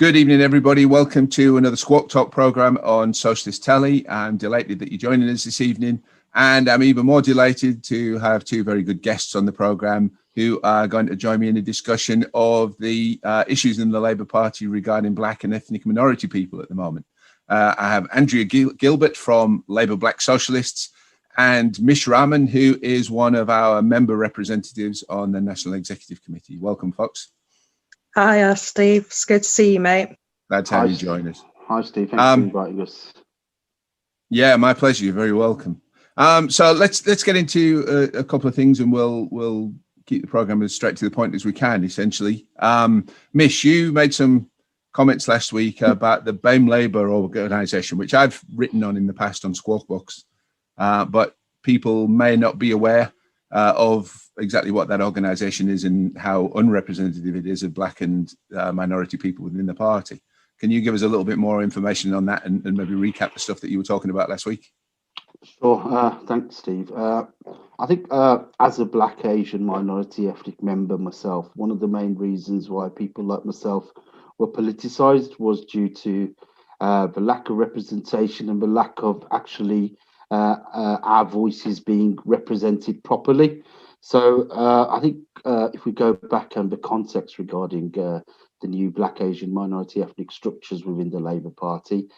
Good evening, everybody. Welcome to another Squawk Talk programme on Socialist Telly. I'm delighted that you're joining us this evening, and I'm even more delighted to have two very good guests on the programme who are going to join me in a discussion of the issues in the Labour Party regarding black and ethnic minority people at the moment. I have Andrea Gilbert from Labour Black Socialists and Mish Rahman, who is one of our member representatives on the National Executive Committee. Welcome, folks. Hiya, Steve. It's good to see you, mate. Glad to have you join us. Hi, Steve. Thanks for inviting us. Yeah, my pleasure. You're very welcome. So let's get into a couple of things, and we'll keep the program as straight to the point as we can. Essentially, Mish, you made some comments last week about the BAME Labour organisation, which I've written on in the past on Squawk Box, but people may not be aware of exactly what that organisation is and how unrepresentative it is of black and minority people within the party. Can you give us a little bit more information on that and maybe recap the stuff that you were talking about last week? Sure. Thanks, Steve. I think as a black Asian minority ethnic member myself, one of the main reasons why people like myself were politicised was due to the lack of representation and the lack of actually our voices being represented properly. So I think if we go back and the context regarding the new black Asian minority ethnic structures within the Labour Party,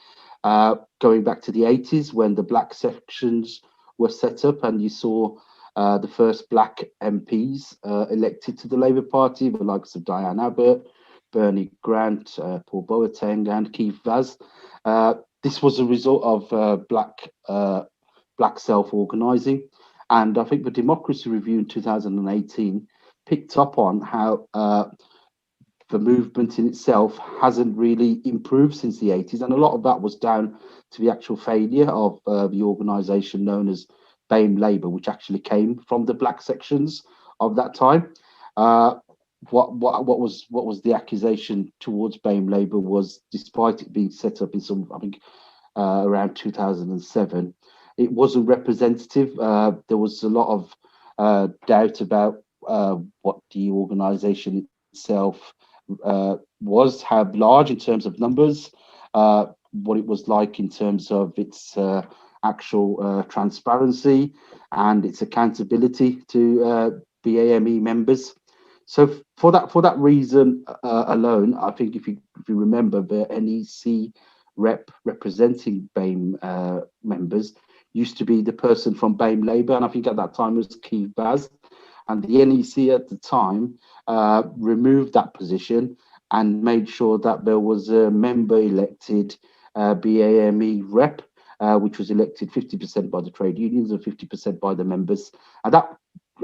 going back to the 80s when the black sections were set up and you saw the first black MPs elected to the Labour Party, the likes of Diane Abbott, Bernie Grant, Paul Boateng and Keith Vaz. This was a result of black self-organising. And I think the Democracy Review in 2018 picked up on how the movement in itself hasn't really improved since the 80s. And a lot of that was down to the actual failure of the organisation known as BAME Labour, which actually came from the black sections of that time. What was the accusation towards BAME Labour was, despite it being set up in around 2007, it wasn't representative. There was a lot of doubt about what the organisation itself was, how large in terms of numbers, what it was like in terms of its actual transparency and its accountability to BAME members. So for that reason alone, I think if you remember, the NEC representing BAME members used to be the person from BAME Labour, and I think at that time it was Keith Vaz. And the NEC at the time removed that position and made sure that there was a member elected BAME rep, which was elected 50% by the trade unions and 50% by the members. And that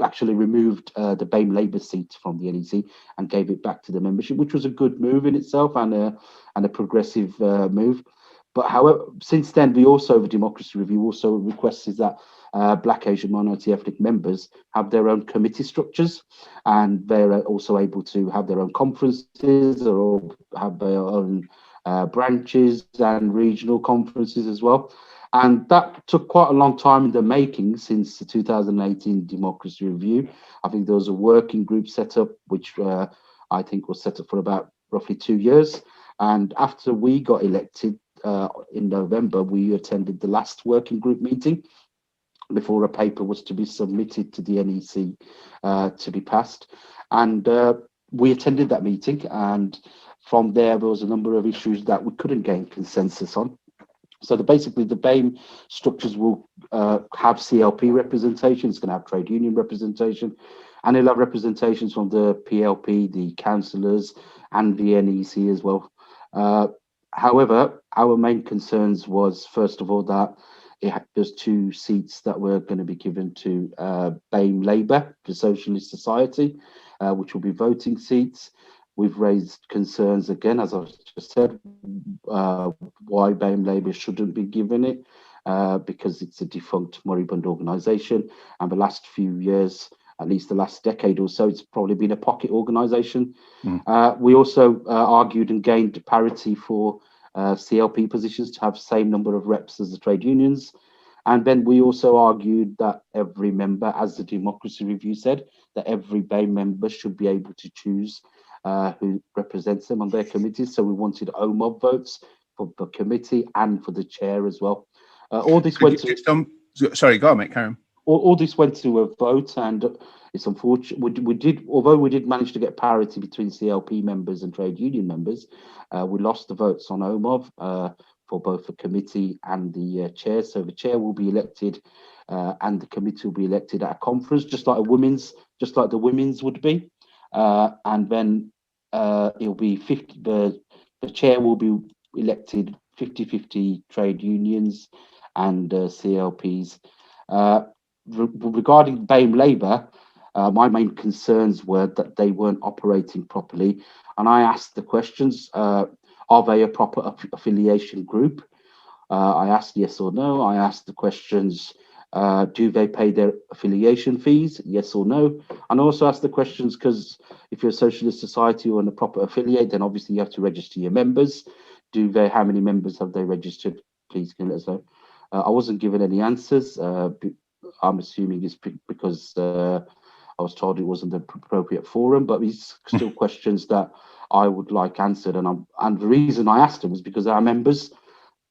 actually removed the BAME Labour seat from the NEC and gave it back to the membership, which was a good move in itself and a progressive move. But however, since then, the Democracy Review also requested that black Asian minority ethnic members have their own committee structures, and they're also able to have their own conferences or have their own branches and regional conferences as well. And that took quite a long time in the making since the 2018 Democracy Review. I think there was a working group set up, which I think was set up for about roughly 2 years. And after we got elected in November, we attended the last working group meeting before a paper was to be submitted to the NEC to be passed. And we attended that meeting. And from there was a number of issues that we couldn't gain consensus on. So basically the BAME structures will have CLP representation, it's going to have trade union representation, and it'll have representations from the PLP, the councillors, and the NEC as well. However, our main concerns was, first of all, that there's 2 seats that were going to be given to BAME Labour, the Socialist Society, which will be voting seats. We've raised concerns again, as I've just said, why BAME Labour shouldn't be given it, because it's a defunct moribund organisation. And the last few years, at least the last decade or so, it's probably been a pocket organisation. We also argued and gained parity for CLP positions to have the same number of reps as the trade unions. And then we also argued that every member, as the Democracy Review said, that every BAME member should be able to choose who represents them on their committees. So we wanted OMOB votes for the committee and for the chair as well. All this went to... Sorry, go on, mate, Karen. All this went to a vote, and it's unfortunate. Although we did manage to get parity between CLP members and trade union members, we lost the votes on OMOV for both the committee and the chair. So the chair will be elected, and the committee will be elected at a conference, just like the women's would be, and then it'll be 50. The chair will be elected 50-50 trade unions and CLPs. Regarding BAME Labour, my main concerns were that they weren't operating properly, and I asked the questions: are they a proper affiliation group? I asked yes or no. I asked the questions: do they pay their affiliation fees? Yes or no. And I also asked the questions because if you're a socialist society or a proper affiliate, then obviously you have to register your members. How many members have they registered? Please can you let us know. I wasn't given any answers. I'm assuming it's because I was told it wasn't the appropriate forum, but these still questions that I would like answered. And the reason I asked them was because our members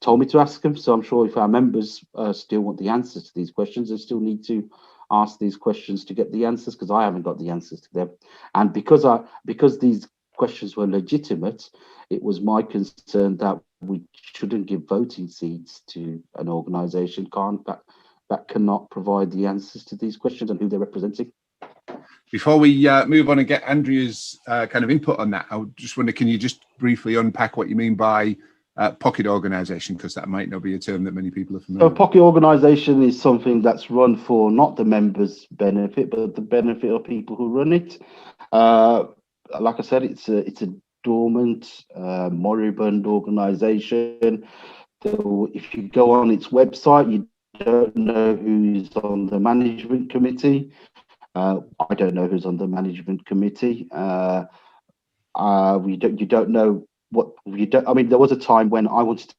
told me to ask them. So I'm sure if our members still want the answers to these questions, they still need to ask these questions to get the answers, because I haven't got the answers to them. And because these questions were legitimate, it was my concern that we shouldn't give voting seats to an organisation that cannot provide the answers to these questions and who they're representing. Before we move on and get Andrea's kind of input on that, I just wonder, can you just briefly unpack what you mean by pocket organisation, because that might not be a term that many people are familiar with. So pocket organisation is something that's run for not the members' benefit, but the benefit of people who run it. Like I said, it's a dormant, moribund organisation. So if you go on its website, you don't know who's on the management committee. I don't know who's on the management committee. You don't know what you don't. I mean, there was a time when I wanted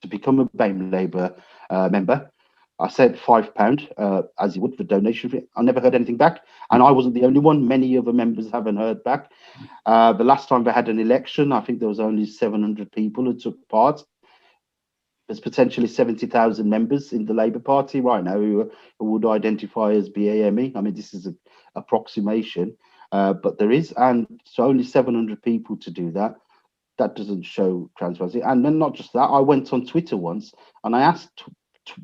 to become a BAME Labour member. I sent £5, as you would, for donation fee. I never heard anything back, and I wasn't the only one. Many other members haven't heard back. The last time they had an election, I think there was only 700 people who took part. There's potentially 70,000 members in the Labour Party right now who would identify as BAME. I mean, this is an approximation, but there is, and so only 700 people to do that. That doesn't show transparency. And then not just that, I went on Twitter once and I asked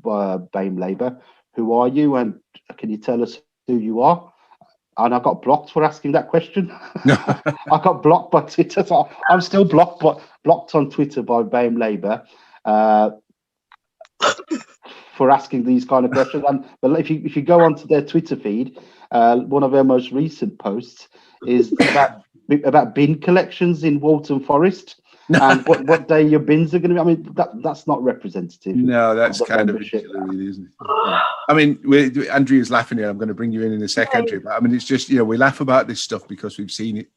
BAME Labour, who are you, and can you tell us who you are? And I got blocked for asking that question. I got blocked by Twitter, so I'm still blocked on Twitter by BAME Labour for asking these kind of questions. But if you go onto their Twitter feed, one of their most recent posts is about bin collections in Walton Forest and what day your bins are going to be. I mean, that's not representative. No, that's kind of really, isn't it? I mean, Andrea's laughing here. I'm going to bring you in a second, Andrea. But I mean, it's just, we laugh about this stuff because we've seen it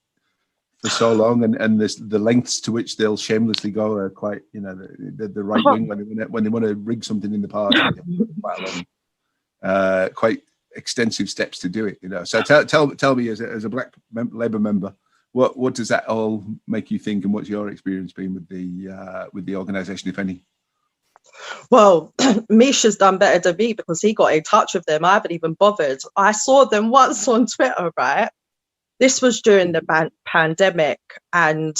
for so long, and the lengths to which they'll shamelessly go are quite, the right wing when they want to rig something in the party, quite extensive steps to do it. So tell me, as a Black Labour member, what does that all make you think, and what's your experience been with the organisation, if any? Well, Misha's done better than me because he got in touch with them. I haven't even bothered. I saw them once on Twitter, right? This was during the pandemic, and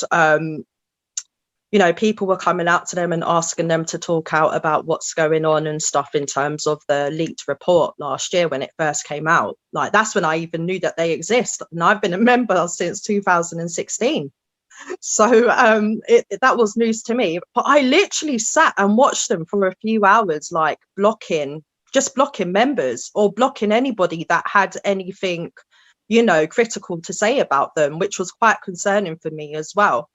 people were coming out to them and asking them to talk out about what's going on and stuff in terms of the leaked report last year when it first came out. Like, that's when I even knew that they exist, and I've been a member since 2016. So that was news to me. But I literally sat and watched them for a few hours, like blocking members or blocking anybody that had anything critical to say about them, which was quite concerning for me as well.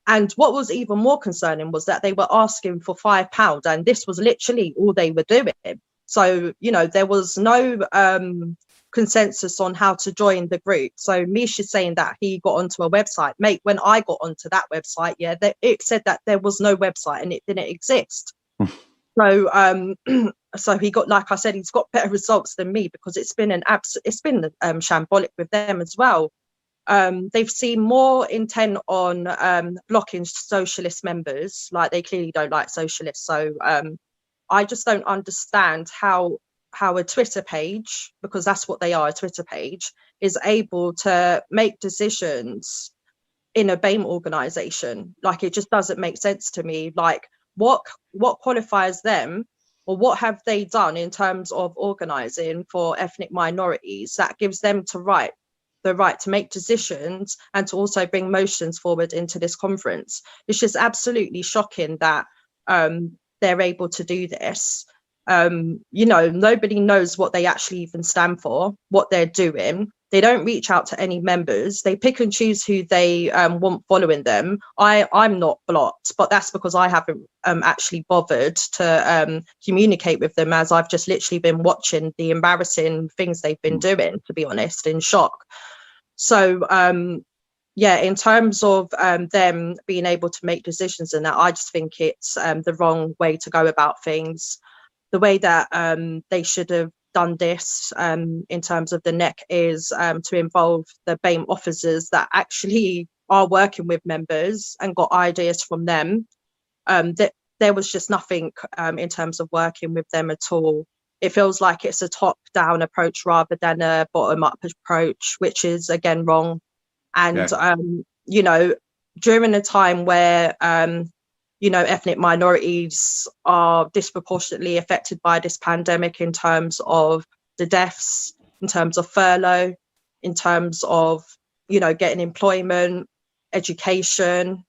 And what was even more concerning was that they were asking for £5, and this was literally all they were doing. So, there was no consensus on how to join the group. So Misha's saying that he got onto a website. Mate, when I got onto that website, it said that there was no website and it didn't exist. So he got, like I said, he's got better results than me because it's been shambolic with them as well. they've seen more intent on blocking socialist members. Like, they clearly don't like socialists. So I just don't understand how a Twitter page, because that's what they are, a Twitter page, is able to make decisions in a BAME organisation. Like, it just doesn't make sense to me. Like, what qualifies them, or what have they done in terms of organising for ethnic minorities that gives them the right to make decisions and to also bring motions forward into this conference? It's just absolutely shocking that they're able to do this. Nobody knows what they actually even stand for, what they're doing. They don't reach out to any members. They pick and choose who they want following them. I'm not blocked, but that's because I haven't actually bothered to communicate with them, as I've just literally been watching the embarrassing things they've been doing, to be honest, in shock. So in terms of them being able to make decisions and that, I just think it's the wrong way to go about things. The way that they should have done this in terms of the NEC is to involve the BAME officers that actually are working with members and got ideas from them. That there was just nothing in terms of working with them at all. It feels like it's a top-down approach rather than a bottom-up approach, which is, again, wrong. And, during a time where, ethnic minorities are disproportionately affected by this pandemic in terms of the deaths, in terms of furlough, in terms of, getting employment, education,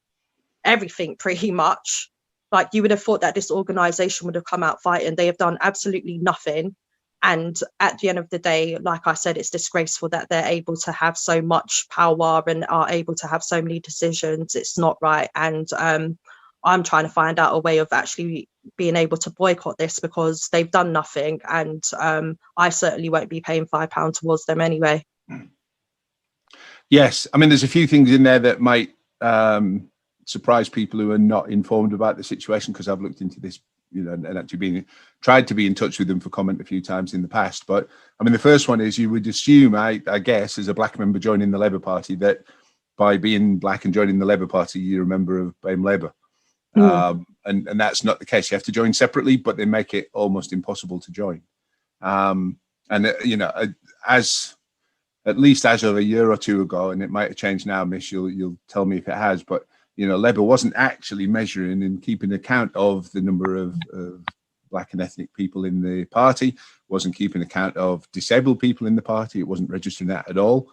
everything pretty much. Like, you would have thought that this organisation would have come out fighting. They have done absolutely nothing. And at the end of the day, like I said, it's disgraceful that they're able to have so much power and are able to have so many decisions. It's not right. And I'm trying to find out a way of actually being able to boycott this, because they've done nothing. And I certainly won't be paying £5 towards them anyway. Yes. I mean, there's a few things in there that might surprise people who are not informed about the situation, because I've looked into this, and actually tried to be in touch with them for comment a few times in the past. But I mean, the first one is, you would assume, I guess, as a black member joining the Labour Party, that by being black and joining the Labour Party, you're a member of BAME Labour. And that's not the case. You have to join separately, but they make it almost impossible to join. As at least as of a year or two ago, and it might have changed now, Mish, you'll tell me if it has, but Labour wasn't actually measuring and keeping account of the number of black and ethnic people in the party, wasn't keeping account of disabled people in the party. It wasn't registering that at all.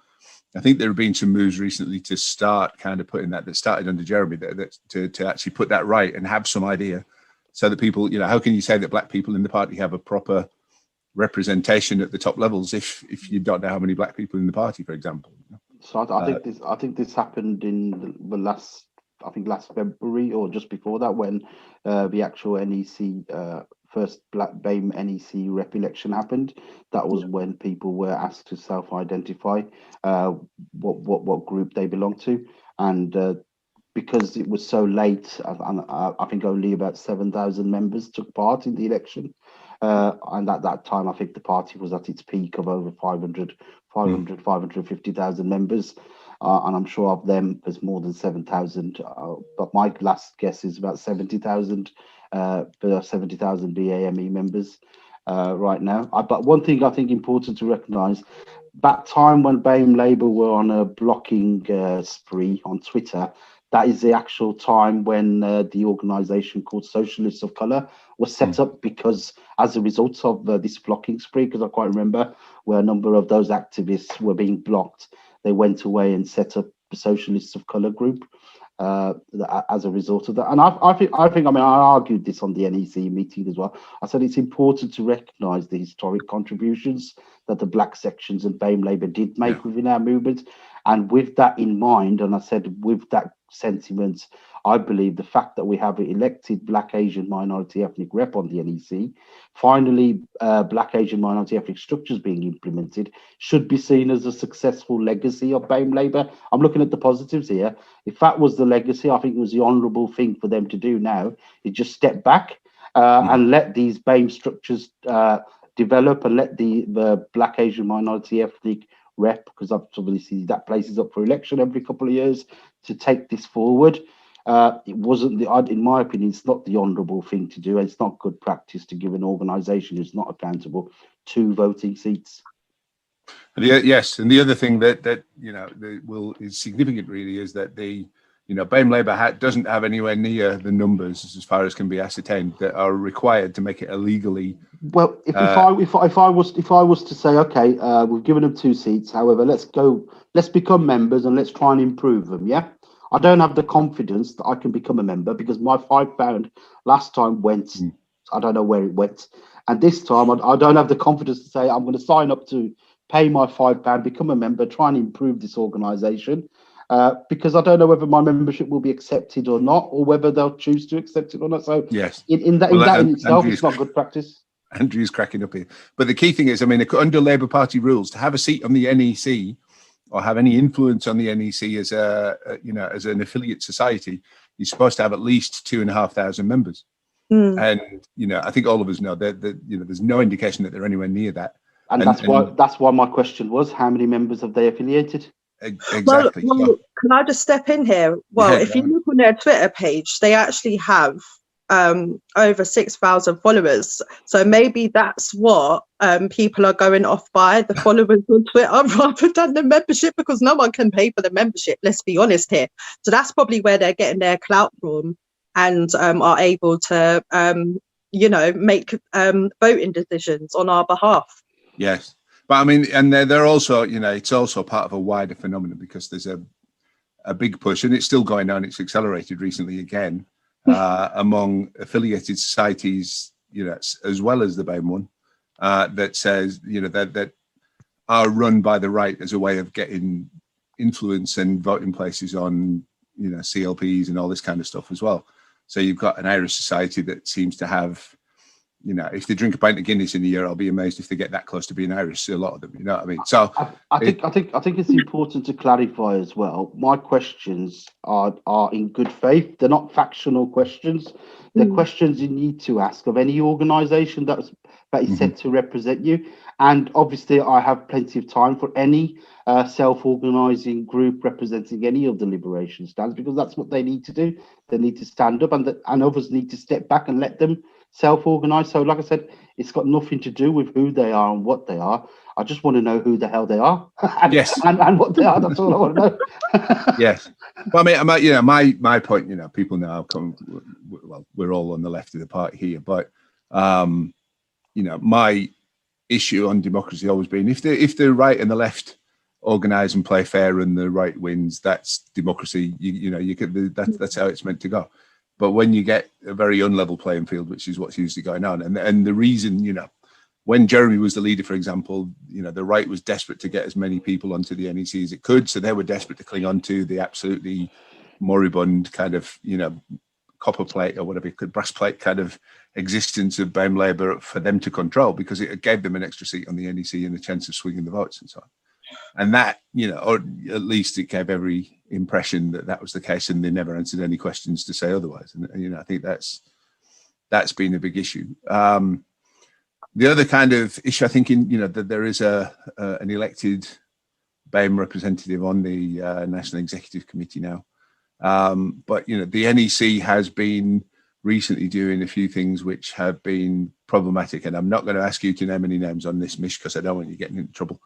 I think there have been some moves recently to start kind of putting that started under Jeremy, to actually put that right and have some idea, so that people, how can you say that black people in the party have a proper representation at the top levels if you don't know how many black people in the party, for example? So I think this happened in the last February or just before that, when the actual NEC first black BAME NEC rep election happened. That was when people were asked to self-identify what group they belong to, and because it was so late, I think only about 7,000 members took part in the election. And at that time, I think the party was at its peak of over 550,000 members. And I'm sure of them, there's more than 7,000. But my last guess is about 70,000 BAME members right now. But one thing I think important to recognise, that time when BAME Labour were on a blocking spree on Twitter, that is the actual time when the organisation called Socialists of Colour was set up, because as a result of this blocking spree, because I quite remember where a number of those activists were being blocked, they went away and set up the Socialists of Colour group as a result of that. And I argued this on the NEC meeting as well. I said it's important to recognise the historic contributions that the black sections and BAME Labour did make within our movement. And with that in mind, and I said with that sentiment, I believe the fact that we have an elected black, Asian, minority ethnic rep on the NEC, finally black, Asian, minority ethnic structures being implemented, should be seen as a successful legacy of BAME Labour. I'm looking at the positives here. If that was the legacy, I think it was the honourable thing for them to do now, is just step back and let these BAME structures develop, and let the black, Asian, minority ethnic rep, because obviously that place is up for election every couple of years, to take this forward. It wasn't in my opinion, it's not the honourable thing to do. It's not good practice to give an organisation who's not accountable 2 voting seats. Yes, and the other thing that is significant really is that BAME Labour doesn't have anywhere near the numbers, as far as can be ascertained, that are required to make it illegally. Well, if I was to say, okay, we've given them 2 seats, however, let's become members and let's try and improve them. Yeah, I don't have the confidence that I can become a member, because my £5 last time went. I don't know where it went, and this time I don't have the confidence to say I'm going to sign up to pay my £5, become a member, try and improve this organisation. Because I don't know whether my membership will be accepted or not, or whether they'll choose to accept it or not. So yes, in itself, it's not good practice. Andrew's cracking up here. But the key thing is, I mean, under Labour Party rules, to have a seat on the NEC or have any influence on the NEC as as an affiliate society, you're supposed to have at least 2,500 members. And I think all of us know that there's no indication that they're anywhere near that. And that's why my question was, how many members have they affiliated? Exactly. Well, can I just step in here? Well, if you look on their Twitter page, they actually have over 6,000 followers. So maybe that's what people are going off by, the followers on Twitter rather than the membership, because no one can pay for the membership, let's be honest here. So that's probably where they're getting their clout from, and are able to make voting decisions on our behalf. Yes. But I mean, and they're also, it's also part of a wider phenomenon, because there's a big push, and it's still going on. It's accelerated recently again among affiliated societies, as well as the BAME one, that says, that are run by the right as a way of getting influence and voting places on, CLPs and all this kind of stuff as well. So you've got an Irish society that seems to have, if they drink a pint of Guinness in a year, I'll be amazed if they get that close to being Irish. A lot of them, you know what I mean? So I think it's important to clarify as well. My questions are in good faith. They're not factional questions. They're questions you need to ask of any organisation that is set to represent you. And obviously, I have plenty of time for any self-organising group representing any of the liberation stands, because that's what they need to do. They need to stand up, and others need to step back and let them self-organise. So like I said, it's got nothing to do with who they are and what they are. I just want to know who the hell they are and what they are. That's all I want to know. Yes. Well, I mean, my point, people know we're all on the left of the party here, but my issue on democracy has always been, if the right and the left organise and play fair and the right wins, that's democracy. That's how it's meant to go. But when you get a very unlevel playing field, which is what's usually going on, and the reason, when Jeremy was the leader, for example, the right was desperate to get as many people onto the NEC as it could. So they were desperate to cling on to the absolutely moribund kind of, copper plate or whatever, brass plate kind of existence of BAME Labour for them to control, because it gave them an extra seat on the NEC and a chance of swinging the votes and so on. And that, or at least it gave every impression that was the case, and they never answered any questions to say otherwise. And I think that's been a big issue. The other kind of issue, I think, that there is an elected BAME representative on the National Executive Committee now. But the NEC has been recently doing a few things which have been problematic, and I'm not going to ask you to name any names on this, Mish, because I don't want you getting into trouble.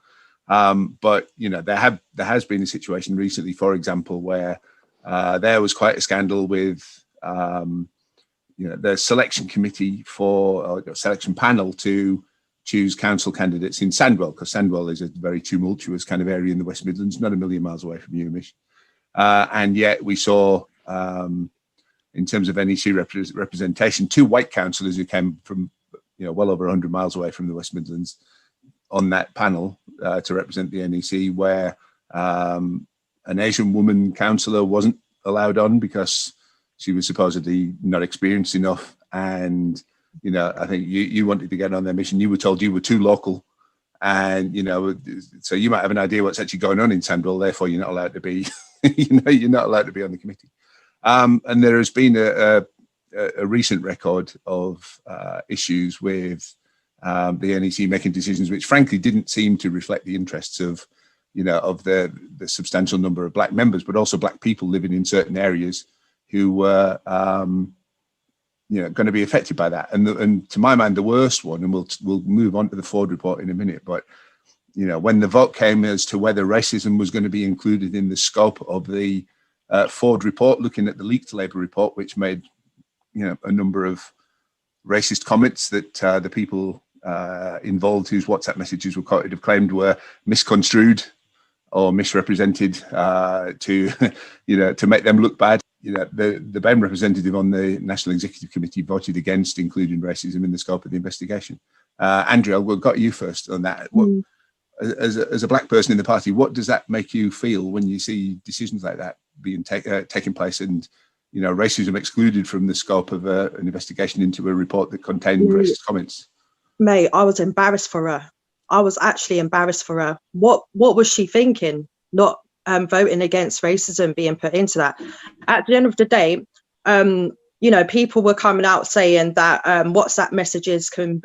But there has been a situation recently, for example, where there was quite a scandal with the selection committee or selection panel to choose council candidates in Sandwell, because Sandwell is a very tumultuous kind of area in the West Midlands, not a million miles away from you, Mish. And yet we saw, in terms of NEC representation, 2 white councillors who came from well over 100 miles away from the West Midlands on that panel to represent the NEC, where an Asian woman councillor wasn't allowed on because she was supposedly not experienced enough. And, I think you wanted to get on their mission. You were told you were too local. And, so you might have an idea what's actually going on in Sandwell, therefore you're not allowed to be, you're not allowed to be on the committee. And there has been a recent record of issues with the NEC making decisions which frankly didn't seem to reflect the interests of of the substantial number of black members, but also black people living in certain areas who were, going to be affected by that. And to my mind, the worst one, and we'll move on to the Forde report in a minute, but when the vote came as to whether racism was going to be included in the scope of the Forde report, looking at the leaked Labour report, which made a number of racist comments that the people involved whose WhatsApp messages were quoted have claimed were misconstrued or misrepresented to make them look bad. The BAME representative on the National Executive Committee voted against including racism in the scope of the investigation. Andrea, we've got you first on that. As a black person in the party, what does that make you feel when you see decisions like that being taking place and racism excluded from the scope of an investigation into a report that contained racist comments? Mate, I was embarrassed for her. I was actually embarrassed for her. What was she thinking? Not voting against racism being put into that. At the end of the day, people were coming out saying that WhatsApp messages can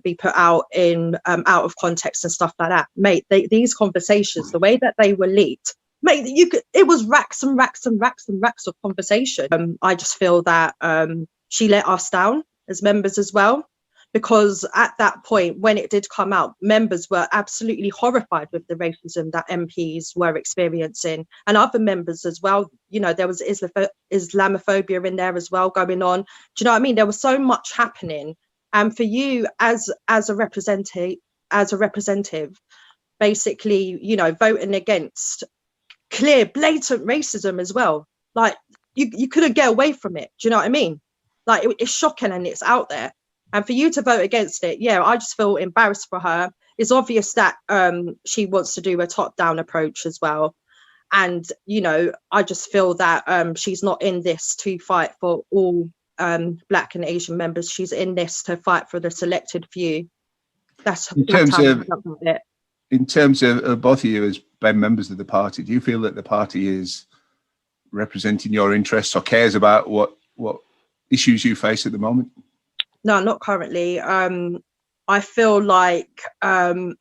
be put out in out of context and stuff like that. Mate, these conversations, the way that they were leaked, mate, it was racks and racks and racks and racks of conversation. I just feel that she let us down as members as well, because at that point, when it did come out, members were absolutely horrified with the racism that MPs were experiencing, and other members as well. There was Islamophobia in there as well going on. Do you know what I mean? There was so much happening, and for you as a representative, basically, voting against clear, blatant racism as well. Like you couldn't get away from it. Do you know what I mean? Like it's shocking and it's out there. And for you to vote against it, I just feel embarrassed for her. It's obvious that she wants to do a top-down approach as well. And, I just feel that she's not in this to fight for all Black and Asian members. She's in this to fight for the selected few. In terms of both of you as BAME members of the party, do you feel that the party is representing your interests or cares about what issues you face at the moment? No, not currently. I feel like the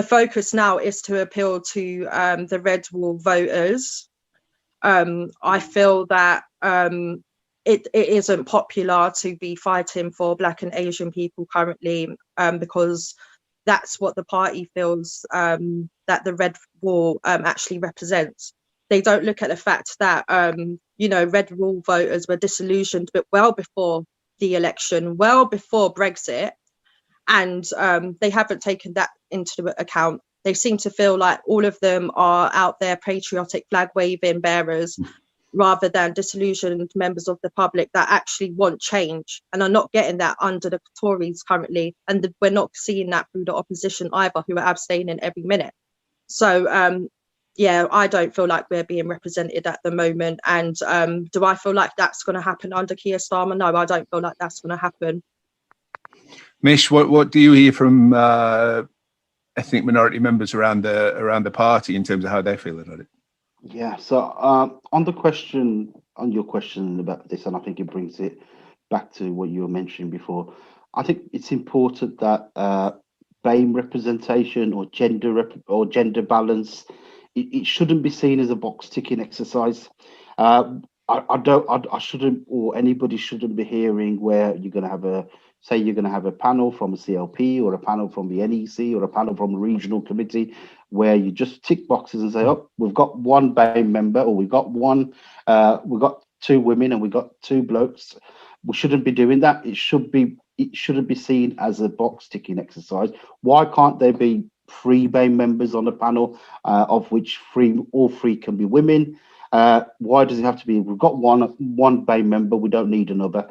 focus now is to appeal to the red wall voters. I feel that it isn't popular to be fighting for Black and Asian people currently, because that's what the party feels that the red wall actually represents. They don't look at the fact that red wall voters were disillusioned, but well before the election, well before Brexit, and they haven't taken that into account. They seem to feel like all of them are out there patriotic flag waving bearers rather than disillusioned members of the public that actually want change and are not getting that under the Tories currently, and we're not seeing that through the opposition either, who are abstaining every minute. So I don't feel like we're being represented at the moment. And do I feel like that's going to happen under Keir Starmer? No, I don't feel like that's going to happen. Mish, what do you hear from ethnic minority members around the party in terms of how they feel about it? Yeah, so on your question about this, and I think it brings it back to what you were mentioning before, I think it's important that BAME representation or gender balance, it shouldn't be seen as a box ticking exercise. I shouldn't, or anybody shouldn't be hearing where you're going to have a panel from a CLP or a panel from the NEC or a panel from a regional committee where you just tick boxes and say, oh, we've got one BAME member, or we've got two women and we've got two blokes. We shouldn't be doing that. It shouldn't be seen as a box ticking exercise. Why can't there be 3 BAME members on the panel, of which all three can be women? Why does it have to be, we've got one BAME member, we don't need another?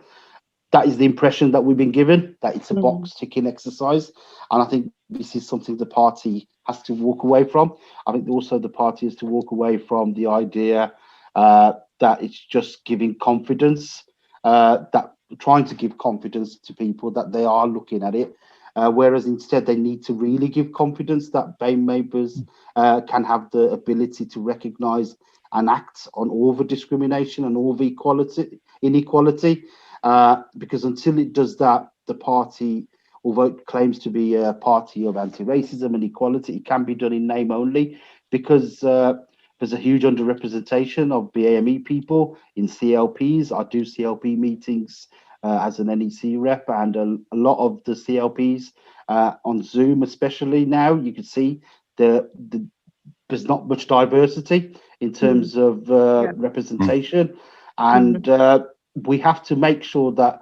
That is the impression that we've been given, that it's a box ticking exercise. And I think this is something the party has to walk away from. I think also the party has to walk away from the idea that it's just giving confidence, that trying to give confidence to people that they are looking at it. Whereas instead they need to really give confidence that BAME members can have the ability to recognise and act on all the discrimination and all the inequality. Because until it does that, the party although it claims to be a party of anti-racism and equality, it can be done in name only, because there's a huge underrepresentation of BAME people in CLPs. I do CLP meetings as an NEC rep, and a lot of the CLPs on Zoom, especially now, you can see there's not much diversity in terms of representation, and we have to make sure that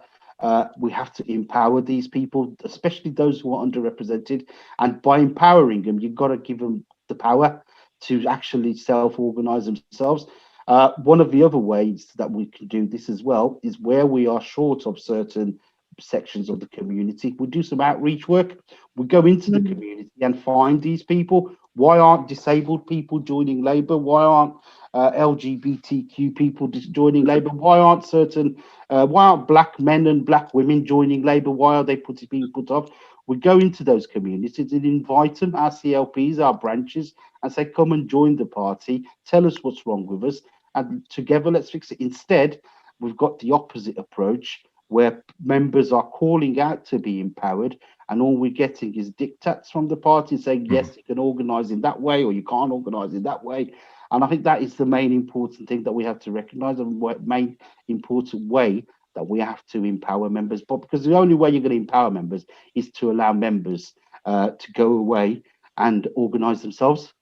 we have to empower these people, especially those who are underrepresented. And by empowering them, you've got to give them the power to actually self-organize themselves. One of the other ways that we can do this as well is where we are short of certain sections of the community, we do some outreach work. We go into the community and find these people. Why aren't disabled people joining Labour? Why aren't LGBTQ people joining Labour? Why aren't black men and black women joining Labour? Why are they being put off? We go into those communities and invite them, our CLPs, our branches, and say, come and join the party. Tell us what's wrong with us, and together let's fix it. Instead, we've got the opposite approach, where members are calling out to be empowered, and all we're getting is diktats from the party saying, yes, you can organise in that way, or you can't organise in that way. And I think that is the main important thing that we have to recognise, and the main important way that we have to empower members. But because the only way you're going to empower members is to allow members to go away and organise themselves.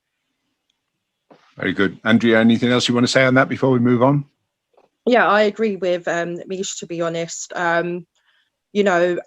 Very good. Andrea, anything else you want to say on that before we move on? Yeah, I agree with Mish, to be honest. You know,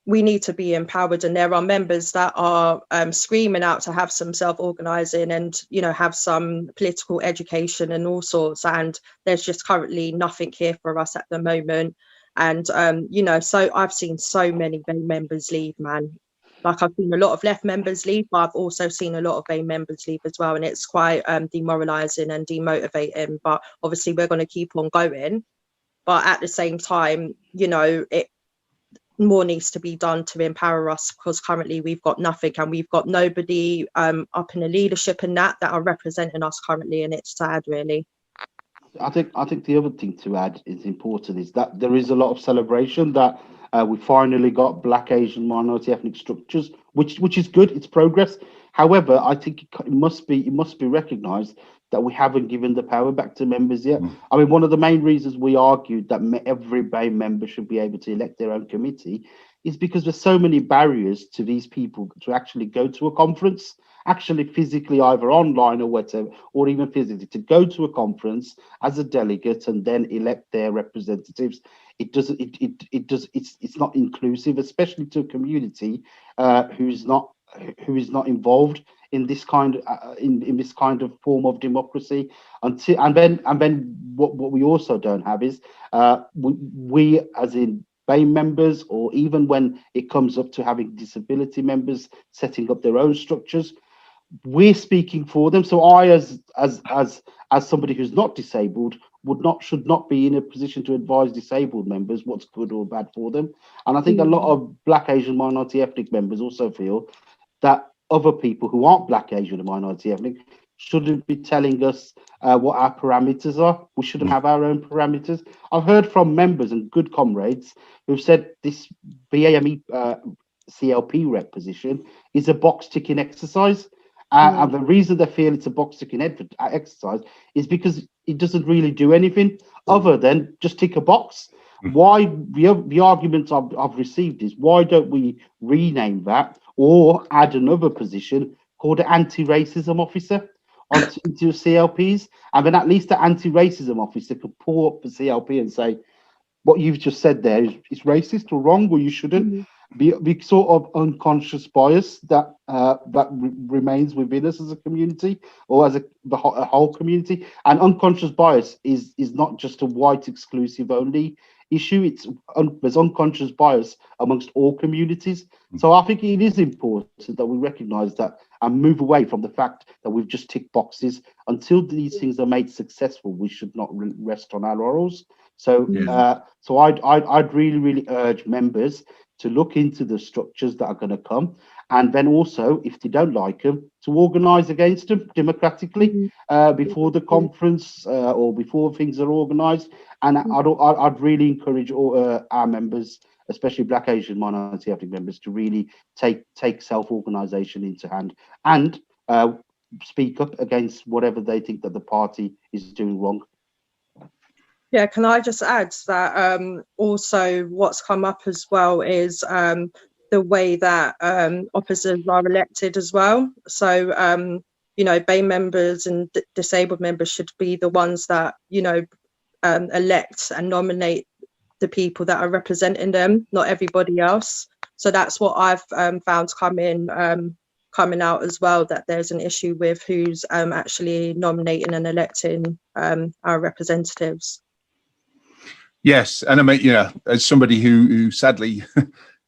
we need to be empowered, and there are members that are screaming out to have some self-organising and, you know, have some political education and all sorts, and there's just currently nothing here for us at the moment. And, you know, so I've seen so many BAME members leave, man. Like, I've seen a lot of left members leave, but I've also seen a lot of BAME members leave as well, and it's quite demoralising and demotivating. But obviously we're going to keep on going, but at the same time, you know, more needs to be done to empower us, because currently we've got nothing, and we've got nobody up in the leadership and that are representing us currently, and it's sad, really. I think the other thing to add is important is that there is a lot of celebration that we finally got Black, Asian, minority ethnic structures, which is good. It's progress. However, I think it must be recognised that we haven't given the power back to members yet. I mean, one of the main reasons we argued that every BAME member should be able to elect their own committee is because there's so many barriers to these people to actually go to a conference, actually physically, either online or whatever, or even physically, to go to a conference as a delegate and then elect their representatives. It's not inclusive, especially to a community who is not involved in this kind of in this kind of form of democracy. And then what we also don't have is we as in BAME members, or even when it comes up to having disability members setting up their own structures, we're speaking for them. So I, as somebody who's not disabled, should not be in a position to advise disabled members what's good or bad for them. And I think a lot of Black, Asian, minority ethnic members also feel that other people who aren't Black, Asian, and minority ethnic shouldn't be telling us what our parameters are. We shouldn't have our own parameters. I've heard from members and good comrades who've said this BAME CLP rep position is a box ticking exercise. And the reason they feel it's a box ticking exercise is because it doesn't really do anything other than just tick a box. Why the arguments I've received is, why don't we rename that or add another position called an anti-racism officer into CLPs, and then at least the anti-racism officer could pull up the CLP and say, what you've just said there is racist or wrong, or you shouldn't. Be sort of unconscious bias that remains within us as a community, or as a whole community. And unconscious bias is not just a white exclusive only issue. There's unconscious bias amongst all communities. So I think it is important that we recognise that and move away from the fact that we've just ticked boxes. Until these things are made successful, we should not rest on our laurels. So I'd really urge members to look into the structures that are going to come, and then also, if they don't like them, to organise against them democratically before the conference or before things are organised. And I'd really encourage all our members especially Black, Asian, minority ethnic members, to really take self-organisation into hand and speak up against whatever they think that the party is doing wrong. Yeah, can I just add that also what's come up as well is the way that officers are elected as well. So, BAME members and disabled members should be the ones that, elect and nominate the people that are representing them, not everybody else. So that's what I've found coming out as well, that there's an issue with who's actually nominating and electing our representatives. Yes, and I mean, as somebody who sadly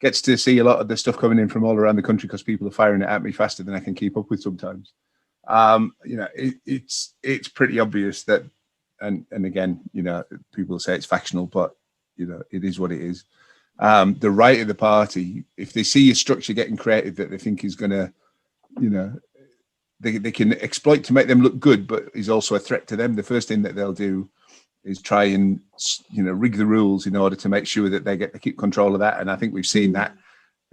gets to see a lot of the stuff coming in from all around the country because people are firing it at me faster than I can keep up with sometimes. It's pretty obvious that, and again, people say it's factional, but it is what it is. The right of the party, if they see a structure getting created that they think is going to, they can exploit to make them look good, but is also a threat to them, the first thing that they'll do is try and rig the rules in order to make sure that they get to keep control of that. And I think we've seen that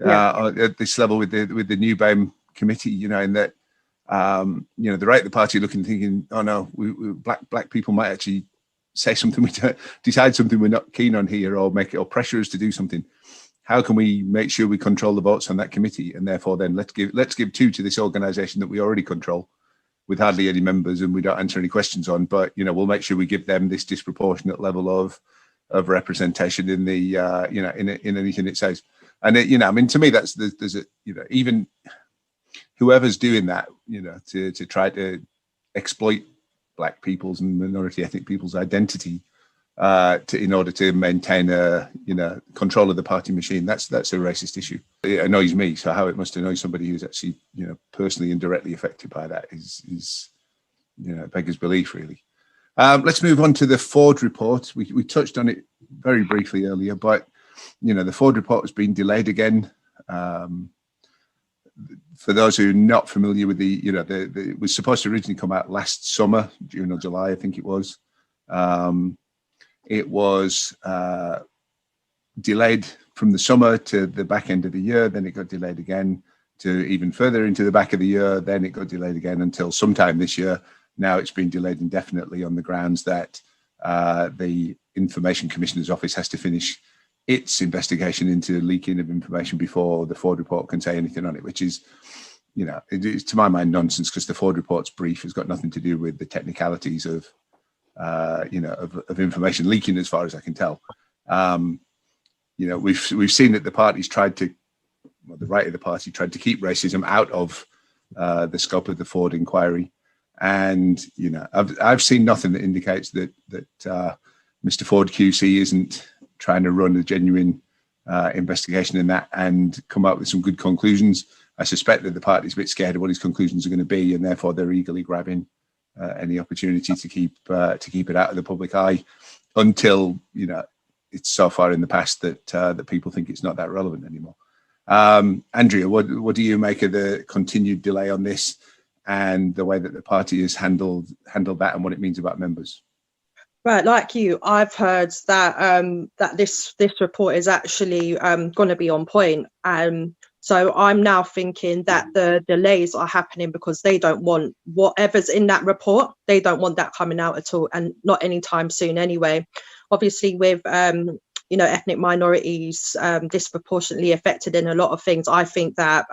at this level with the new BAME committee, in that the right of the party looking, thinking, oh no, we black people might actually say something, decide something we're not keen on here, or pressure us to do something. How can we make sure we control the votes on that committee? And therefore then let's give 2 to this organisation that we already control with hardly any members and we don't answer any questions on, but we'll make sure we give them this disproportionate level of representation in the in anything it says. And to me there's even whoever's doing that, to try to exploit Black people's and minority ethnic people's identity in order to maintain control of the party machine, that's a racist issue. It annoys me. So how it must annoy somebody who's actually personally and directly affected by that is beggars belief, really. Let's move on to the Forde report. We touched on it very briefly earlier, but the Forde report has been delayed again. For those who are not familiar with it was supposed to originally come out last summer, June or July, I think it was. It was delayed from the summer to the back end of the year. Then it got delayed again to even further into the back of the year. Then it got delayed again until sometime this year. Now it's been delayed indefinitely on the grounds that the Information Commissioner's Office has to finish its investigation into leaking of information before the Forde report can say anything on it, which is, it is to my mind nonsense, because the Forde report's brief has got nothing to do with the technicalities of information leaking, as far as I can tell. We've seen that the right of the party tried to keep racism out of the scope of the Forde inquiry, and I've seen nothing that indicates that Mr. Forde QC isn't trying to run a genuine investigation in that and come up with some good conclusions. I suspect that the party's a bit scared of what his conclusions are going to be, and therefore they're eagerly grabbing any opportunity to keep it out of the public eye until it's so far in the past that people think it's not that relevant anymore. Andrea, what do you make of the continued delay on this and the way that the party has handled that and what it means about members? Right, like you, I've heard that that this report is actually going to be on point. So I'm now thinking that the delays are happening because they don't want whatever's in that report. They don't want that coming out at all, and not anytime soon anyway. Obviously, with ethnic minorities disproportionately affected in a lot of things, I think that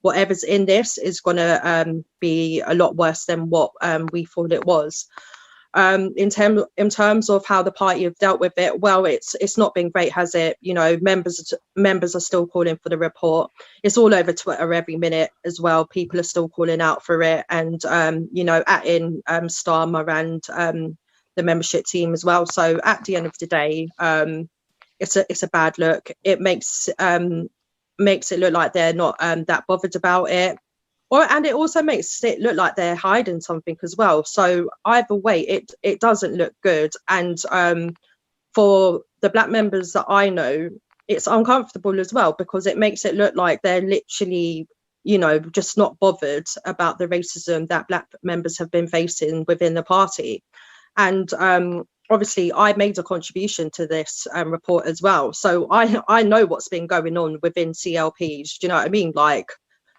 whatever's in this is going to be a lot worse than what we thought it was. In terms of how the party have dealt with it, well, it's not been great, has it? Members are still calling for the report. It's all over Twitter every minute as well. People are still calling out for it, and atting Starmer and the membership team as well. So at the end of the day, it's a bad look. It makes it look like they're not that bothered about it. And it also makes it look like they're hiding something as well. So either way, it doesn't look good. And for the Black members that I know, it's uncomfortable as well, because it makes it look like they're literally, just not bothered about the racism that Black members have been facing within the party. And obviously I made a contribution to this report as well, so I know what's been going on within CLPs. Do you know what I mean? Like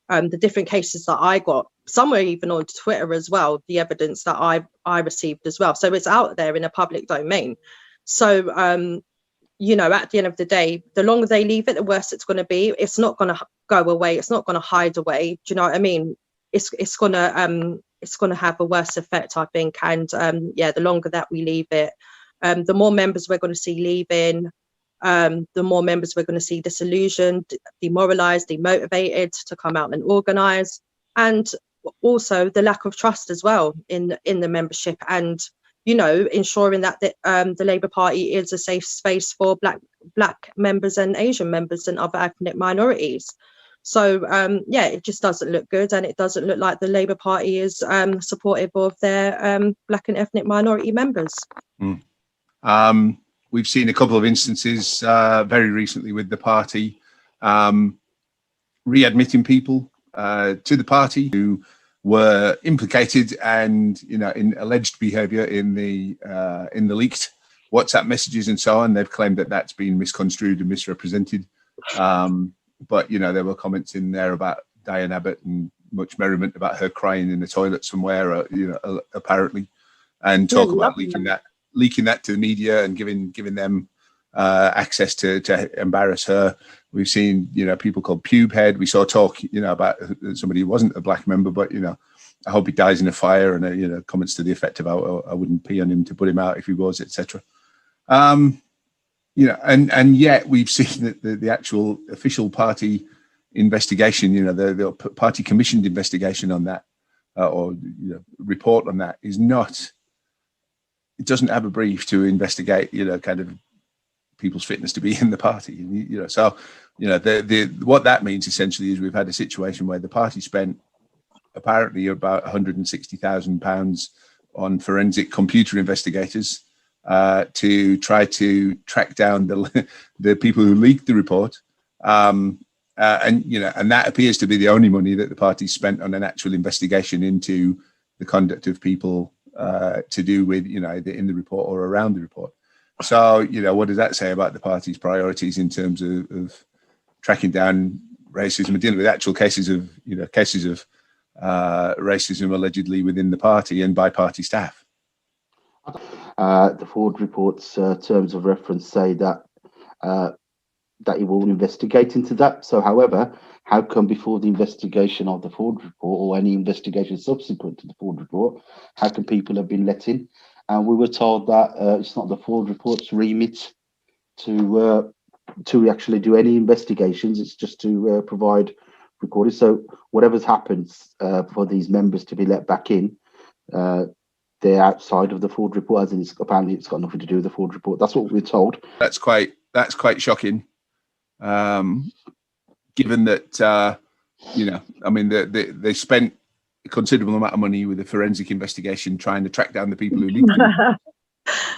the different cases that I got, some were even on Twitter as well, the evidence that I received as well, so it's out there in a public domain. So you know, at the end of the day, the longer they leave it, the worse it's going to be. It's not going to go away, it's not going to hide away. Do you know what I mean? It's going to have a worse effect, I think. And yeah, the longer that we leave it, the more members we're going to see leaving, the more members we're going to see disillusioned, demoralized, demotivated to come out and organize, and also the lack of trust as well in the membership, and you know, ensuring that the Labour Party is a safe space for black members and Asian members and other ethnic minorities. So yeah, it just doesn't look good, and it doesn't look like the Labour Party is supportive of their black and ethnic minority members. We've seen a couple of instances very recently with the party readmitting people to the party who were implicated and, you know, in alleged behaviour in the leaked WhatsApp messages and so on. They've claimed that that's been misconstrued and misrepresented. But, you know, there were comments in there about Diane Abbott and much merriment about her crying in the toilet somewhere, you know, apparently, and talk about leaking that to the media and giving them access to embarrass her. We've seen, you know, people called pube head. We saw talk, you know, about somebody who wasn't a black member, but, you know, I hope he dies in a fire, and you know, comments to the effect of I wouldn't pee on him to put him out if he was, etc. You know, and yet we've seen that the actual official party investigation, you know, the party commissioned investigation on that, or you know, report on that is not. It doesn't have a brief to investigate, you know, kind of people's fitness to be in the party, you know. So, you know, what that means essentially is we've had a situation where the party spent apparently about £160,000 on forensic computer investigators to try to track down the people who leaked the report, and you know, and that appears to be the only money that the party spent on an actual investigation into the conduct of people to do with, you know, either in the report or around the report. So, you know, what does that say about the party's priorities in terms of tracking down racism and dealing with actual cases of, you know, racism allegedly within the party and by party staff? The Forde report's terms of reference say that that he will investigate into that. So, however, how come before the investigation of the Forde report or any investigation subsequent to the Forde report, how can people have been let in? And we were told that it's not the Forde report's remit to actually do any investigations. It's just to provide recordings. So whatever's happened for these members to be let back in, they're outside of the Forde report, as in apparently it's got nothing to do with the Forde report. That's what we're told. That's quite shocking, given that you know, I mean, they spent a considerable amount of money with a forensic investigation trying to track down the people who leaked it.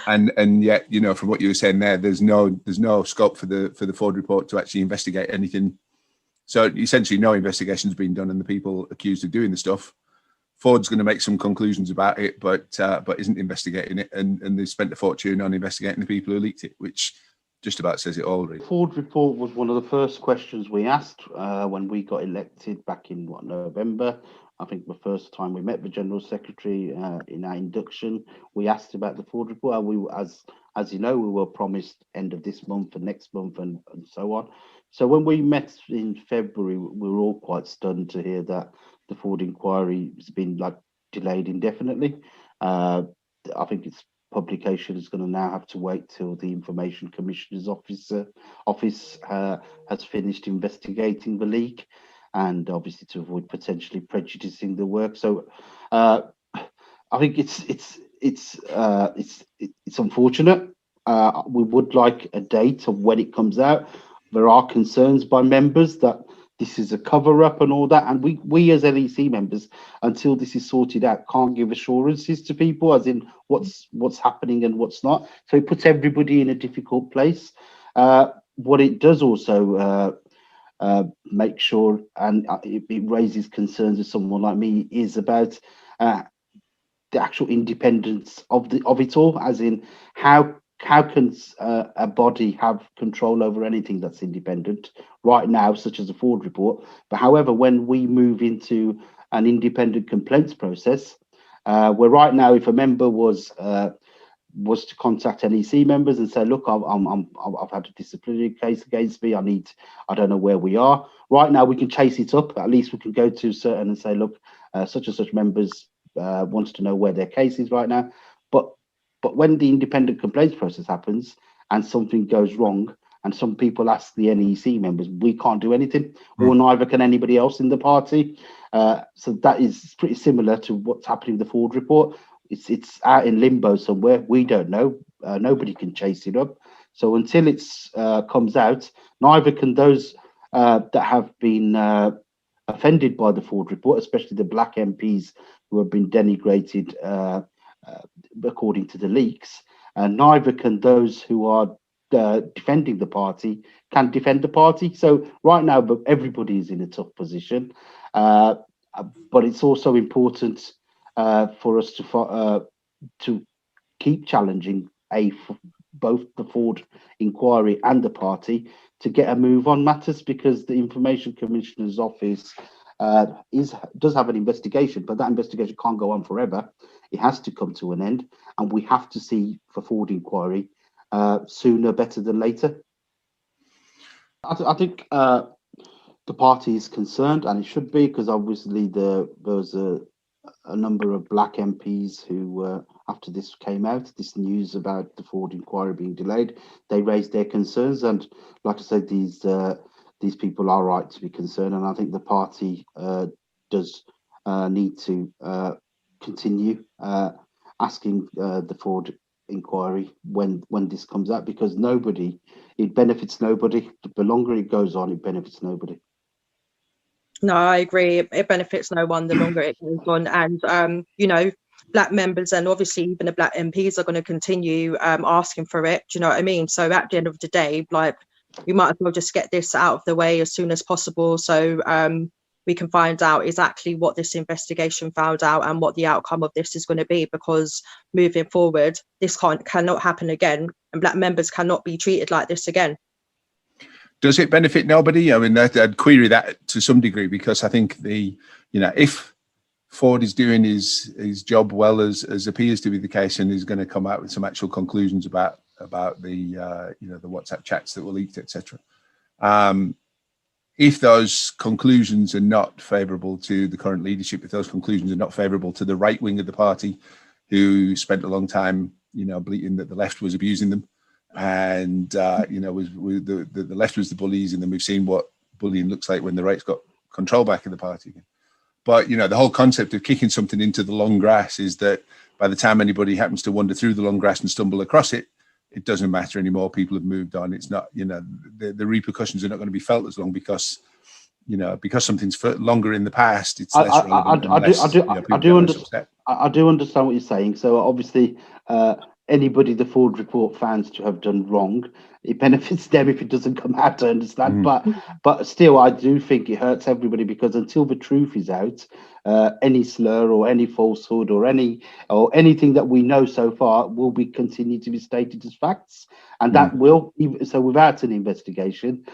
And yet, you know, from what you were saying there, there's no scope for the Forde report to actually investigate anything. So essentially no investigation's been done, and the people accused of doing the stuff, Forde's going to make some conclusions about it, but isn't investigating it, and they spent a fortune on investigating the people who leaked it, which just about says it all, really. The Forde report was one of the first questions we asked when we got elected back in November. I think the first time we met the General Secretary in our induction, we asked about the Forde report, and we, as you know, we were promised end of this month and next month and so on. So when we met in February, we were all quite stunned to hear that the Forde inquiry has been delayed indefinitely. I think its publication is going to now have to wait till the Information Commissioner's office has finished investigating the leak, and obviously to avoid potentially prejudicing the work. So I think it's unfortunate. We would like a date of when it comes out. There are concerns by members that this is a cover-up and all that, and we as LEC members, until this is sorted out, can't give assurances to people as in what's happening and what's not. So it puts everybody in a difficult place. What it does also make sure, and it raises concerns of someone like me, is about the actual independence of it all, as in how can a body have control over anything that's independent right now, such as the Forde report. But however, when we move into an independent complaints process, where right now, if a member was to contact NEC members and say, look, I've had a disciplinary case against me. I don't know where we are. Right now, we can chase it up. At least we can go to certain and say, look, such and such members wants to know where their case is right now. But when the independent complaints process happens and something goes wrong, and some people ask the NEC members, we can't do anything, or neither can anybody else in the party. So that is pretty similar to what's happening with the Forde report. It's out in limbo somewhere. We don't know. Nobody can chase it up. So until it's comes out, neither can those that have been offended by the Forde report, especially the black MPs who have been denigrated according to the leaks, and neither can those who are defending the party can defend the party. So right now, but everybody is in a tough position. But it's also important for us to keep challenging both the Forde Inquiry and the party to get a move on matters, because the Information Commissioner's Office does have an investigation, but that investigation can't go on forever. It has to come to an end, and we have to see for Forde Inquiry sooner better than later. I think the party is concerned, and it should be, because obviously there was a number of black MPs who, after this came out, this news about the Forde Inquiry being delayed, they raised their concerns. And like I said, these people are right to be concerned, and I think the party does need to continue asking the Forde Inquiry when this comes out, because it benefits nobody. The longer it goes on, it benefits nobody. No, I agree. It benefits no one the longer it goes on. And, black members and obviously even the black MPs are going to continue asking for it. Do you know what I mean? So at the end of the day, like, we might as well just get this out of the way as soon as possible, so we can find out exactly what this investigation found out and what the outcome of this is going to be, because moving forward, this cannot happen again, and black members cannot be treated like this again. Does it benefit nobody? I mean, I'd query that to some degree, because I think if Forde is doing his job well, as appears to be the case, and is going to come out with some actual conclusions about the the WhatsApp chats that were leaked, etc. If those conclusions are not favourable to the current leadership, if those conclusions are not favourable to the right wing of the party, who spent a long time, bleating that the left was abusing them, and the left was the bullies, and then we've seen what bullying looks like when the right's got control back in the party again. But the whole concept of kicking something into the long grass is that by the time anybody happens to wander through the long grass and stumble across it, it doesn't matter anymore. People have moved on. It's not, the repercussions are not going to be felt as long, because something's for longer in the past. It's less relevant. I do understand what you're saying. So obviously, anybody the Forde report finds to have done wrong, it benefits them if it doesn't come out. I understand, but still, I do think it hurts everybody, because until the truth is out, any slur or any falsehood or anything that we know so far will be continued to be stated as facts, and that will, so without an investigation,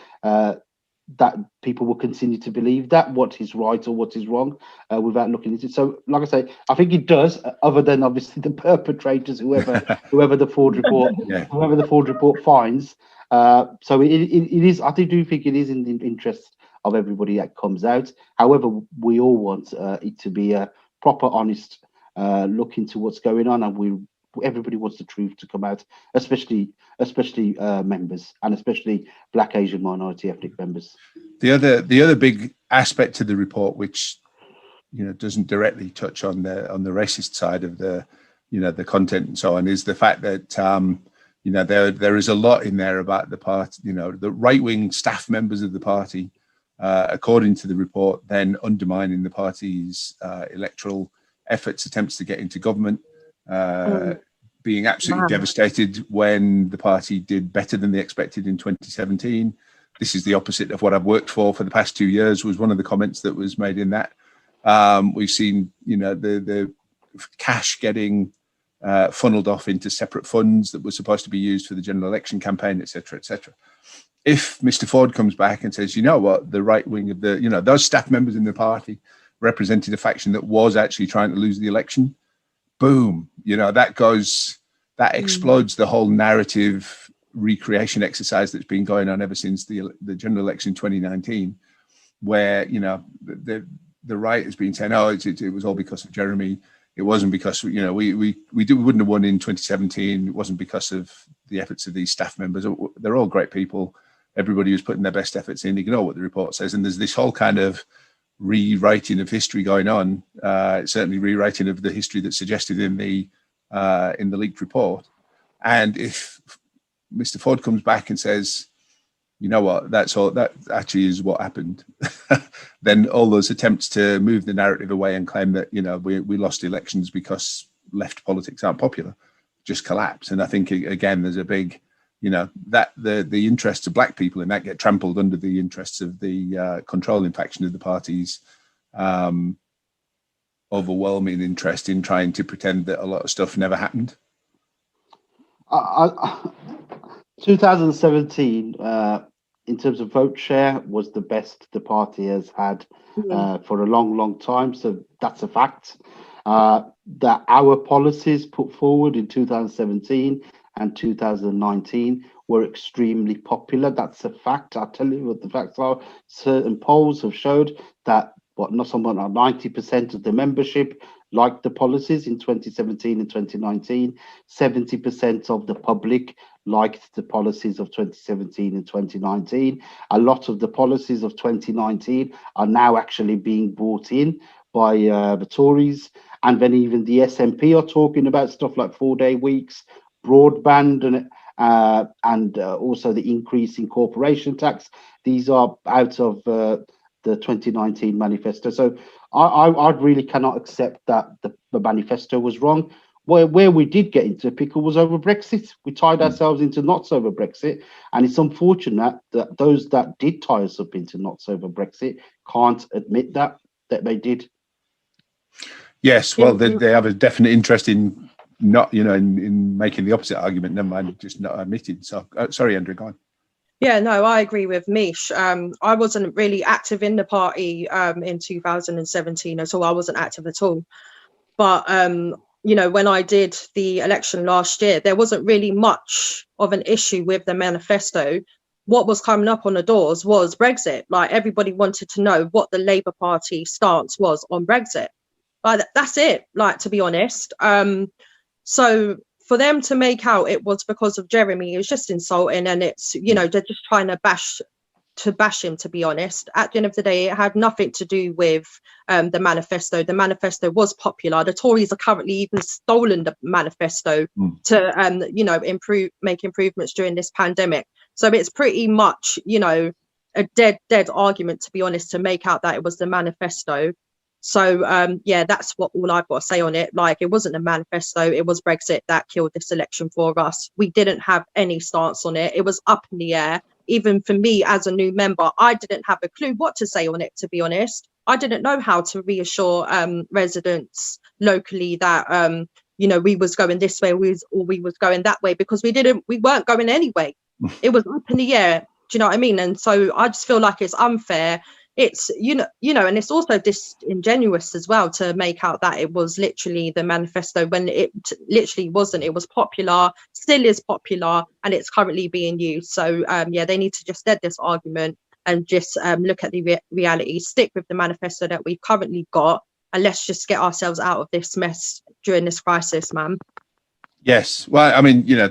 that people will continue to believe that what is right or what is wrong, without looking into it. So, like I say, I think it does, other than obviously the perpetrators, whoever the Forde report finds. So it is. I do think it is in the interest of everybody that comes out. However, we all want it to be a proper, honest look into what's going on, and everybody wants the truth to come out, especially members, and especially black, Asian, minority ethnic members. The other big aspect to the report, which doesn't directly touch on the racist side of the the content and so on, is the fact that there is a lot in there about the party, the right-wing staff members of the party, according to the report, then undermining the party's electoral efforts, attempts to get into government, being absolutely devastated when the party did better than they expected in 2017. This is the opposite of what I've worked for the past 2 years, was one of the comments that was made in that. We've seen, the cash getting funneled off into separate funds that were supposed to be used for the general election campaign, etc., etc. If Mr. Forde comes back and says, you know what, the right wing of the, those staff members in the party represented a faction that was actually trying to lose the election, boom, that explodes the whole narrative recreation exercise that's been going on ever since the general election in 2019, where, the right has been saying, oh, it was all because of Jeremy. It wasn't because, we wouldn't have won in 2017. It wasn't because of the efforts of these staff members. They're all great people. Everybody was putting their best efforts in. Ignore what the report says. And there's this whole kind of rewriting of history going on. Certainly rewriting of the history that's suggested in the leaked report. And if Mr. Forde comes back and says, you know what, that's all, that actually is what happened, then all those attempts to move the narrative away and claim that, we lost elections because left politics aren't popular just collapse. And I think, again, there's a big, that the interests of black people in that get trampled under the interests of the controlling faction of the party's overwhelming interest in trying to pretend that a lot of stuff never happened. 2017, in terms of vote share, was the best the party has had for a long, long time. So that's a fact. That our policies put forward in 2017 and 2019 were extremely popular. That's a fact. I'll tell you what the facts are. Certain polls have showed that not someone 90% of the membership liked the policies in 2017 and 2019. 70% of the public liked the policies of 2017 and 2019. A lot of the policies of 2019 are now actually being bought in by the Tories, and then even the SNP are talking about stuff like 4-day weeks, broadband, and also the increase in corporation tax. These are out of the 2019 manifesto. So I really cannot accept that the manifesto was wrong. Where we did get into a pickle was over Brexit. We tied ourselves into knots over Brexit, and it's unfortunate that those that did tie us up into knots over Brexit can't admit that they did. Yes, well, they have a definite interest in not, in making the opposite argument. Never mind, just not admitted. So, sorry, Andrew, go on. Yeah, no, I agree with Mish. I wasn't really active in the party in 2017 at all. I wasn't active at all. But, when I did the election last year, there wasn't really much of an issue with the manifesto. What was coming up on the doors was Brexit. Like, everybody wanted to know what the Labour Party stance was on Brexit. But that's it, like, to be honest. So for them to make out it was because of Jeremy, it was just insulting, and it's, they're just trying to bash him, to be honest. At the end of the day, it had nothing to do with the manifesto. The manifesto was popular. The Tories are currently even stolen the manifesto to make improvements during this pandemic. So it's pretty much, a dead argument, to be honest, to make out that it was the manifesto. So, that's all I've got to say on it. Like, it wasn't a manifesto, it was Brexit that killed this election for us. We didn't have any stance on it. It was up in the air. Even for me as a new member, I didn't have a clue what to say on it, to be honest. I didn't know how to reassure residents locally that, we was going this way, or we was going that way, because we weren't going anyway. It was up in the air. Do you know what I mean? And so I just feel like it's unfair. It's, and it's also disingenuous as well to make out that it was literally the manifesto when it literally wasn't. It was popular, still is popular, and it's currently being used. So, they need to just dead this argument and just look at the reality, stick with the manifesto that we've currently got, and let's just get ourselves out of this mess during this crisis, man. Yes. Well, I mean, I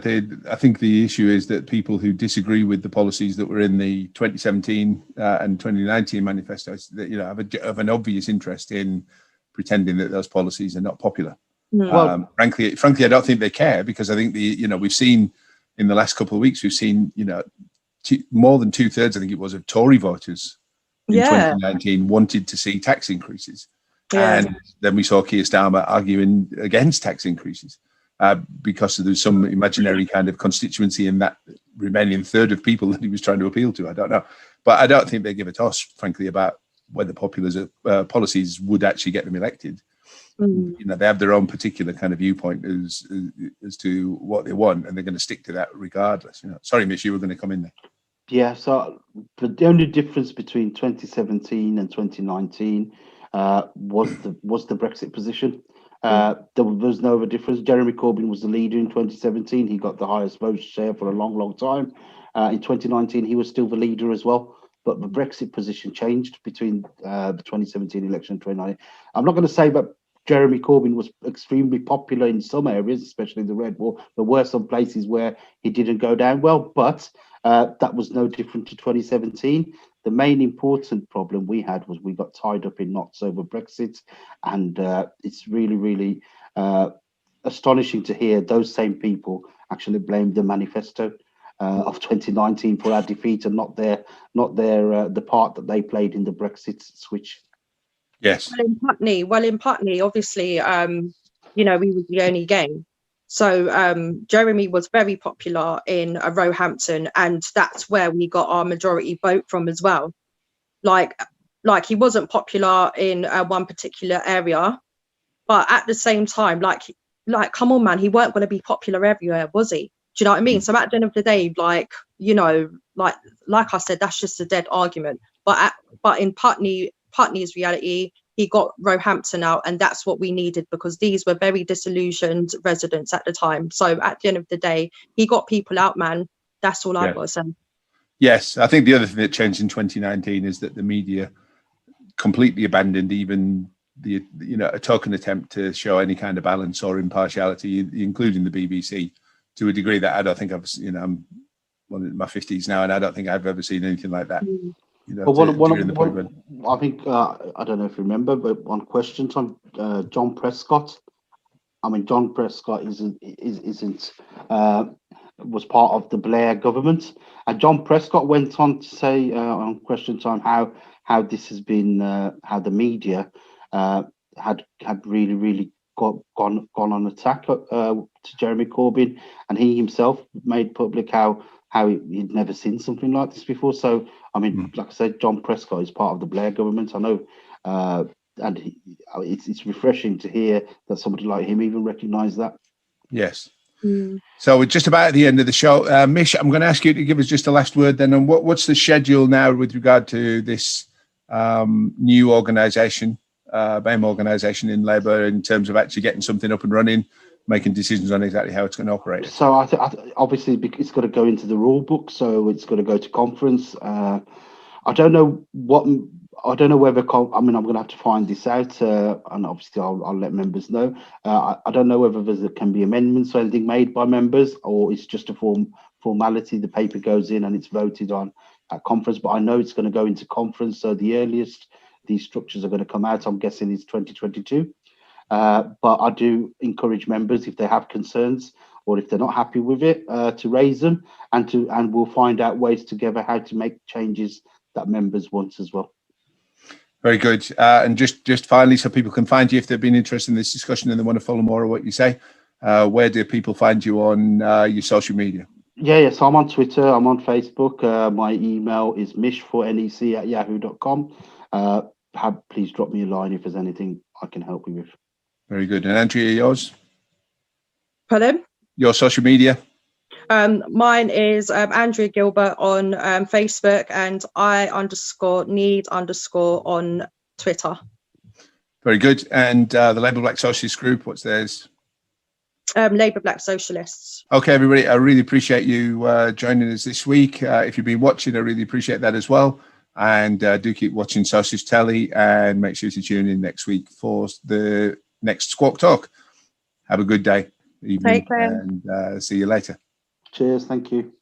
think the issue is that people who disagree with the policies that were in the 2017 and 2019 manifestos, that, have an obvious interest in pretending that those policies are not popular. Well, frankly, I don't think they care, because I think we've seen in the last couple of weeks, we've seen, more than 2/3, I think it was, of Tory voters in 2019 wanted to see tax increases. Yeah. And then we saw Keir Starmer arguing against tax increases. Because there's some imaginary kind of constituency in that remaining third of people that he was trying to appeal to. I don't know. But I don't think they give a toss, frankly, about whether popular policies would actually get them elected. you know, they have their own particular kind of viewpoint as to what they want, and they're going to stick to that regardless. You know, sorry, Mish, you were going to come in there. Yeah. So the only difference between 2017 and 2019 was the Brexit position. There was no other difference. Jeremy Corbyn was the leader in 2017. He got the highest vote share for a long time. In 2019, he was still the leader as well. But the Brexit position changed between the 2017 election and 2019. I'm not going to say that Jeremy Corbyn was extremely popular in some areas, especially the Red Wall. There were some places where he didn't go down well, but that was no different to 2017. The main important problem we had was we got tied up in knots over Brexit, and it's really astonishing to hear those same people actually blame the manifesto of 2019 for our defeat, and not the part that they played in the Brexit switch. Yes. Well, in Putney, obviously, you know, we were the only game. So Jeremy was very popular in Roehampton, and that's where we got our majority vote from as well. Like he wasn't popular in one particular area, but at the same time, like come on, man, he weren't going to be popular everywhere, was he? Do you know what I mean? So at the end of the day, like, you know, like I said, that's just a dead argument. But in Putney's reality, he got Roehampton out, and that's what we needed, because these were very disillusioned residents at the time. So at the end of the day, he got people out, man. That's all I've got to say. Yes, I think the other thing that changed in 2019 is that the media completely abandoned even the, you know, a token attempt to show any kind of balance or impartiality, including the BBC, to a degree that I don't think I've, you know, I'm in my 50s now, and I don't think I've ever seen anything like that. You know, I think I don't know if you remember, but on Question Time, John Prescott. I mean, John Prescott was part of the Blair government, and John Prescott went on to say on Question Time how this has been, how the media had really gone on attack to Jeremy Corbyn, and he himself made public how he'd never seen something like this before. So I mean, like I said, John Prescott is part of the Blair government. I know, and it's refreshing to hear that somebody like him even recognised that. Yes. So we're just about at the end of the show. Mish, I'm going to ask you to give us just a last word then on what's the schedule now with regard to this new organisation, BAME organisation in Labour, in terms of actually getting something up and running, making decisions on exactly how it's going to operate. So obviously it's got to go into the rule book, so it's got to go to conference. I don't know whether I mean, I'm going to have to find this out, and obviously I'll let members know. I don't know whether there can be amendments or anything made by members, or it's just a formality. The paper goes in and it's voted on at conference, but I know it's going to go into conference. So the earliest these structures are going to come out, I'm guessing, is 2022. But I do encourage members, if they have concerns or if they're not happy with it, to raise them, and we'll find out ways together how to make changes that members want as well. Very good. And just finally, so people can find you if they've been interested in this discussion and they want to follow more of what you say, where do people find you on your social media? Yeah. So I'm on Twitter. I'm on Facebook. My email is mishfornec@yahoo.com. Please drop me a line if there's anything I can help you with. Very good. And Andrea, yours? Pardon? Your social media? Mine is Andrea Gilbert on Facebook, and I_need_ on Twitter. Very good. And the Labour Black Socialist Group, what's theirs? Labour Black Socialists. Okay, everybody, I really appreciate you joining us this week. If you've been watching, I really appreciate that as well. And do keep watching Socialist Telly, and make sure to tune in next week for the next Squawk Talk. Have a good day, evening, Take care. And see you later. Cheers. Thank you.